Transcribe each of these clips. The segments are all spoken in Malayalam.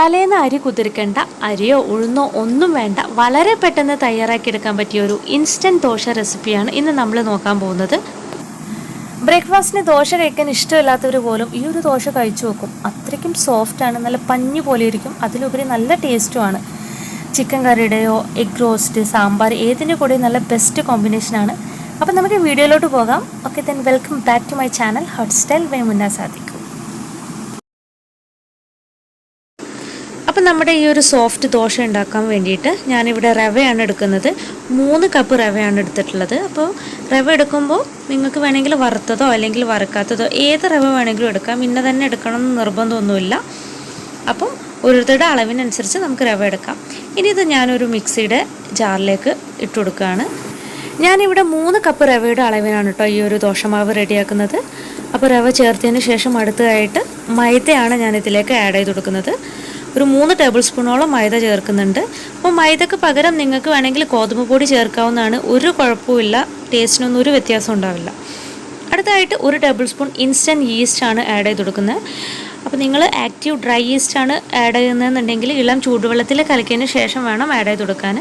തലേന്ന് അരി കുതിർക്കേണ്ട അരിയോ ഉഴുന്നോ ഒന്നും വേണ്ട, വളരെ പെട്ടെന്ന് തയ്യാറാക്കിയെടുക്കാൻ പറ്റിയ ഒരു ഇൻസ്റ്റൻറ്റ് ദോശ റെസിപ്പിയാണ് ഇന്ന് നമ്മൾ നോക്കാൻ പോകുന്നത്. ബ്രേക്ക്ഫാസ്റ്റിന് ദോശ കഴിക്കാൻ ഇഷ്ടമില്ലാത്തവർ പോലും ഈ ഒരു ദോശ കഴിച്ചു നോക്കും. അത്രയ്ക്കും സോഫ്റ്റാണ്, നല്ല പഞ്ഞി പോലെ ഇരിക്കും, അതിലുപരി നല്ല ടേസ്റ്റുമാണ്. ചിക്കൻ കറിയുടെയോ എഗ് റോസ്റ്റ്, സാമ്പാർ ഏതിൻ്റെ കൂടെ നല്ല ബെസ്റ്റ് കോമ്പിനേഷനാണ്. അപ്പോൾ നമുക്ക് വീഡിയോയിലോട്ട് പോകാം. Okay, then welcome back to my channel hot style by MunnaSadiq. അപ്പം നമ്മുടെ ഈ ഒരു സോഫ്റ്റ് ദോശ ഉണ്ടാക്കാൻ വേണ്ടിയിട്ട് ഞാനിവിടെ റവയാണ് എടുക്കുന്നത്. 3 കപ്പ് റവയാണ് എടുത്തിട്ടുള്ളത്. അപ്പോൾ റവ എടുക്കുമ്പോൾ നിങ്ങൾക്ക് വേണമെങ്കിൽ വറുത്തതോ അല്ലെങ്കിൽ വറുക്കാത്തതോ ഏത് റവ വേണമെങ്കിലും എടുക്കാം. ഇന്ന തന്നെ എടുക്കണം എന്ന് നിർബന്ധമൊന്നുമില്ല. അപ്പം ഓരോരുത്തരുടെ അളവിനനുസരിച്ച് നമുക്ക് റവ എടുക്കാം. ഇനി ഇത് ഞാനൊരു മിക്സിയുടെ ജാറിലേക്ക് ഇട്ട് കൊടുക്കുകയാണ്. ഞാനിവിടെ 3 കപ്പ് റവയുടെ അളവിനാണ് കേട്ടോ ഈ ഒരു ദോശമാവ് റെഡിയാക്കുന്നത്. അപ്പോൾ റവ ചേർത്തതിന് ശേഷം അടുത്തതായിട്ട് മൈദയാണ് ഞാനിതിലേക്ക് ആഡ് ചെയ്ത് കൊടുക്കുന്നത്. ഒരു 3 ടേബിൾ സ്പൂണോളം മൈദ ചേർക്കുന്നുണ്ട്. അപ്പോൾ മൈദക്ക് പകരം നിങ്ങൾക്ക് വേണമെങ്കിൽ ഗോതമ്പ് പൊടി ചേർക്കാവുന്നതാണ്. ഒരു കുഴപ്പമില്ല, ടേസ്റ്റിനൊന്നും ഒരു വ്യത്യാസം ഉണ്ടാവില്ല. അടുത്തതായിട്ട് 1 ടേബിൾ സ്പൂൺ ഇൻസ്റ്റൻറ്റ് ഈസ്റ്റാണ് ആഡ് ചെയ്ത് കൊടുക്കുന്നത്. അപ്പോൾ നിങ്ങൾ ആക്റ്റീവ് ഡ്രൈ ഈസ്റ്റാണ് ആഡ് ചെയ്യുന്നതെന്നുണ്ടെങ്കിൽ ഇളം ചൂടുവെള്ളത്തിൽ കലക്കിയതിന് ശേഷം വേണം ആഡ് ചെയ്ത് കൊടുക്കാൻ.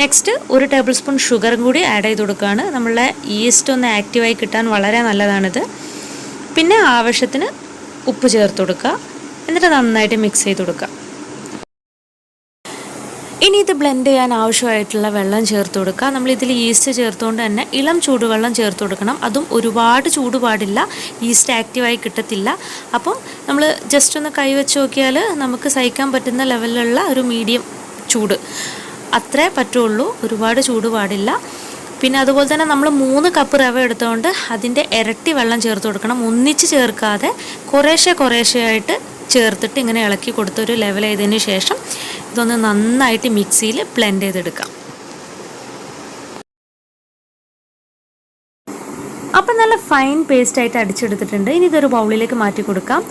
നെക്സ്റ്റ് 1 ടേബിൾ സ്പൂൺ ഷുഗറും കൂടി ആഡ് ചെയ്ത് കൊടുക്കുകയാണ്. നമ്മളെ ഈസ്റ്റ് ഒന്ന് ആക്റ്റീവായി കിട്ടാൻ വളരെ നല്ലതാണിത്. പിന്നെ ആവശ്യത്തിന് ഉപ്പ് ചേർത്ത് കൊടുക്കുക. എന്നിട്ട് നന്നായിട്ട് മിക്സ് ചെയ്ത് കൊടുക്കുക. ഇനി ഇത് ബ്ലെൻഡ് ചെയ്യാൻ ആവശ്യമായിട്ടുള്ള വെള്ളം ചേർത്ത് കൊടുക്കുക. നമ്മളിതിൽ ഈസ്റ്റ് ചേർത്തുകൊണ്ട് തന്നെ ഇളം ചൂടുവെള്ളം ചേർത്ത് കൊടുക്കണം. അതും ഒരുപാട് ചൂട് പാടില്ല, ഈസ്റ്റ് ആക്റ്റീവായി കിട്ടത്തില്ല. അപ്പം നമ്മൾ ജസ്റ്റ് ഒന്ന് കൈവച്ച് നോക്കിയാൽ നമുക്ക് സഹിക്കാൻ പറ്റുന്ന ലെവലിലുള്ള ഒരു മീഡിയം ചൂട് അത്രേ പറ്റുള്ളൂ, ഒരുപാട് ചൂട് പാടില്ല. പിന്നെ അതുപോലെ തന്നെ നമ്മൾ 3 കപ്പ് റവ എടുത്തുകൊണ്ട് അതിൻ്റെ ഇരട്ടി വെള്ളം ചേർത്ത് കൊടുക്കണം. ഒന്നിച്ച് ചേർക്കാതെ കുറേശ്ശെയായിട്ട് ചേർത്തിട്ട് ഇങ്ങനെ ഇളക്കി കൊടുത്തൊരു ലെവൽ ചെയ്തതിന് ശേഷം ഇതൊന്ന് നന്നായിട്ട് മിക്സിയിൽ ബ്ലെൻഡ് ചെയ്തെടുക്കാം. അപ്പം നല്ല ഫൈൻ പേസ്റ്റായിട്ട് അടിച്ചെടുത്തിട്ടുണ്ട്. ഇനി ഇതൊരു ബൗളിലേക്ക് മാറ്റി കൊടുക്കാം.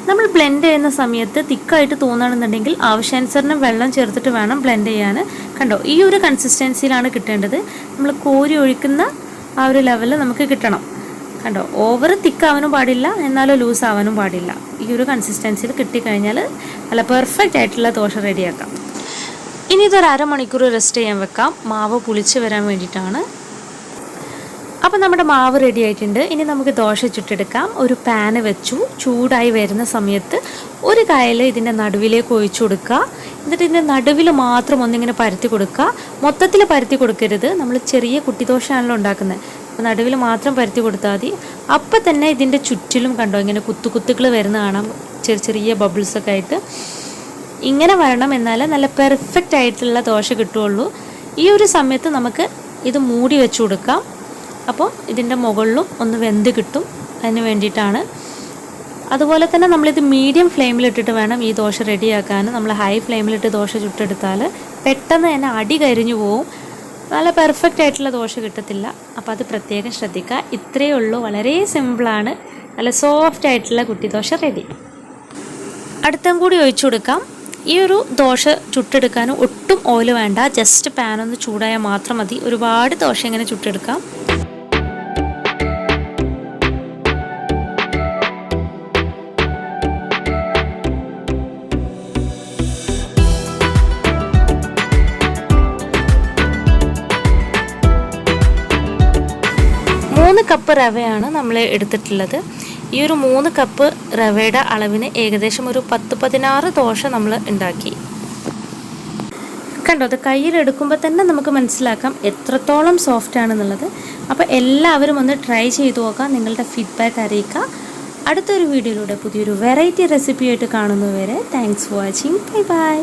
നമ്മൾ ബ്ലെൻഡ് ചെയ്യുന്ന സമയത്ത് തിക്കായിട്ട് തോന്നുകയാണെന്നുണ്ടെങ്കിൽ ആവശ്യാനുസരണം വെള്ളം ചേർത്തിട്ട് വേണം ബ്ലെൻഡ് ചെയ്യാൻ. കണ്ടോ, ഈ ഒരു കൺസിസ്റ്റൻസിയിലാണ് കിട്ടേണ്ടത്. നമ്മൾ കോരി ഒഴിക്കുന്ന ആ ഒരു ലെവലിൽ നമുക്ക് കിട്ടണം. കണ്ടോ, ഓവർ തിക്കാവാനും പാടില്ല, എന്നാലും ലൂസ് ആവാനും പാടില്ല. ഈ ഒരു കൺസിസ്റ്റൻസിയിൽ കിട്ടിക്കഴിഞ്ഞാൽ നല്ല പെർഫെക്റ്റ് ആയിട്ടുള്ള ദോശ റെഡിയാക്കാം. ഇനി ഇതൊരു അരമണിക്കൂർ റെസ്റ്റ് ചെയ്യാൻ വെക്കാം, മാവ് പുളിച്ച് വരാൻ വേണ്ടിയിട്ടാണ്. അപ്പോൾ നമ്മുടെ മാവ് റെഡി ആയിട്ടുണ്ട്. ഇനി നമുക്ക് ദോശ ചുട്ടെടുക്കാം. ഒരു പാന് വെച്ചു. ചൂടായി വരുന്ന സമയത്ത് ഒരു കയ്യിൽ ഇതിൻ്റെ നടുവിലേക്ക് ഒഴിച്ചു കൊടുക്കുക. എന്നിട്ട് ഇതിൻ്റെ നടുവിൽ മാത്രം ഒന്നിങ്ങനെ പരത്തി കൊടുക്കുക. മൊത്തത്തിൽ പരത്തി കൊടുക്കരുത്, നമ്മൾ ചെറിയ കുട്ടി ദോശയാണല്ലോ ഉണ്ടാക്കുന്നത്. അപ്പോൾ നടുവിൽ മാത്രം പരത്തി കൊടുത്താൽ മതി. അപ്പം തന്നെ ഇതിൻ്റെ ചുറ്റിലും കണ്ടോ ഇങ്ങനെ കുത്തുകൾ വരുന്ന കാണാം, ചെറിയ ബബിൾസൊക്കെ ആയിട്ട്. ഇങ്ങനെ വരണം, എന്നാലേ നല്ല പെർഫെക്റ്റ് ആയിട്ടുള്ള ദോശ കിട്ടുകയുള്ളൂ. ഈ ഒരു സമയത്ത് നമുക്ക് ഇത് മൂടി വെച്ച് കൊടുക്കാം. അപ്പോൾ ഇതിൻ്റെ മുകളിലും ഒന്ന് വെന്ത് കിട്ടും, അതിന് വേണ്ടിയിട്ടാണ്. അതുപോലെ തന്നെ നമ്മളിത് മീഡിയം ഫ്ലെയിമിലിട്ടിട്ട് വേണം ഈ ദോശ റെഡിയാക്കാൻ. നമ്മൾ ഹൈ ഫ്ലെയിമിലിട്ട് ദോശ ചുട്ടെടുത്താൽ പെട്ടെന്ന് തന്നെ അടി കരിഞ്ഞു പോവും, നല്ല പെർഫെക്റ്റ് ആയിട്ടുള്ള ദോശ കിട്ടത്തില്ല. അപ്പോൾ അത് പ്രത്യേകം ശ്രദ്ധിക്കുക. ഇത്രയേ ഉള്ളൂ, വളരെ സിമ്പിളാണ്. നല്ല സോഫ്റ്റ് ആയിട്ടുള്ള കുട്ടി ദോശ റെഡി. അടുത്തും കൂടി ഒഴിച്ചു കൊടുക്കാം. ഈ ഒരു ദോശ ചുട്ടെടുക്കാൻ ഒട്ടും ഓയിൽ വേണ്ട, ജസ്റ്റ് പാനൊന്ന് ചൂടായാൽ മാത്രം മതി. ഒരുപാട് ദോശ ഇങ്ങനെ ചുട്ടെടുക്കാം. കപ്പ് റവയാണ് നമ്മൾ എടുത്തിട്ടുള്ളത്. ഈ ഒരു 3 കപ്പ് റവയുടെ അളവിന് ഏകദേശം ഒരു 10-16 ദോശ നമ്മൾ ഉണ്ടാക്കി. കണ്ടോ, അത് കയ്യിലെടുക്കുമ്പോൾ തന്നെ നമുക്ക് മനസ്സിലാക്കാം എത്രത്തോളം സോഫ്റ്റ് ആണെന്നുള്ളത്. അപ്പോൾ എല്ലാവരും ഒന്ന് ട്രൈ ചെയ്ത് നോക്കാം, നിങ്ങളുടെ ഫീഡ്ബാക്ക് അറിയിക്കുക. അടുത്തൊരു വീഡിയോയിലൂടെ പുതിയൊരു വെറൈറ്റി റെസിപ്പിയായിട്ട് കാണുന്നതുവരെ thanks for watching. Bye by.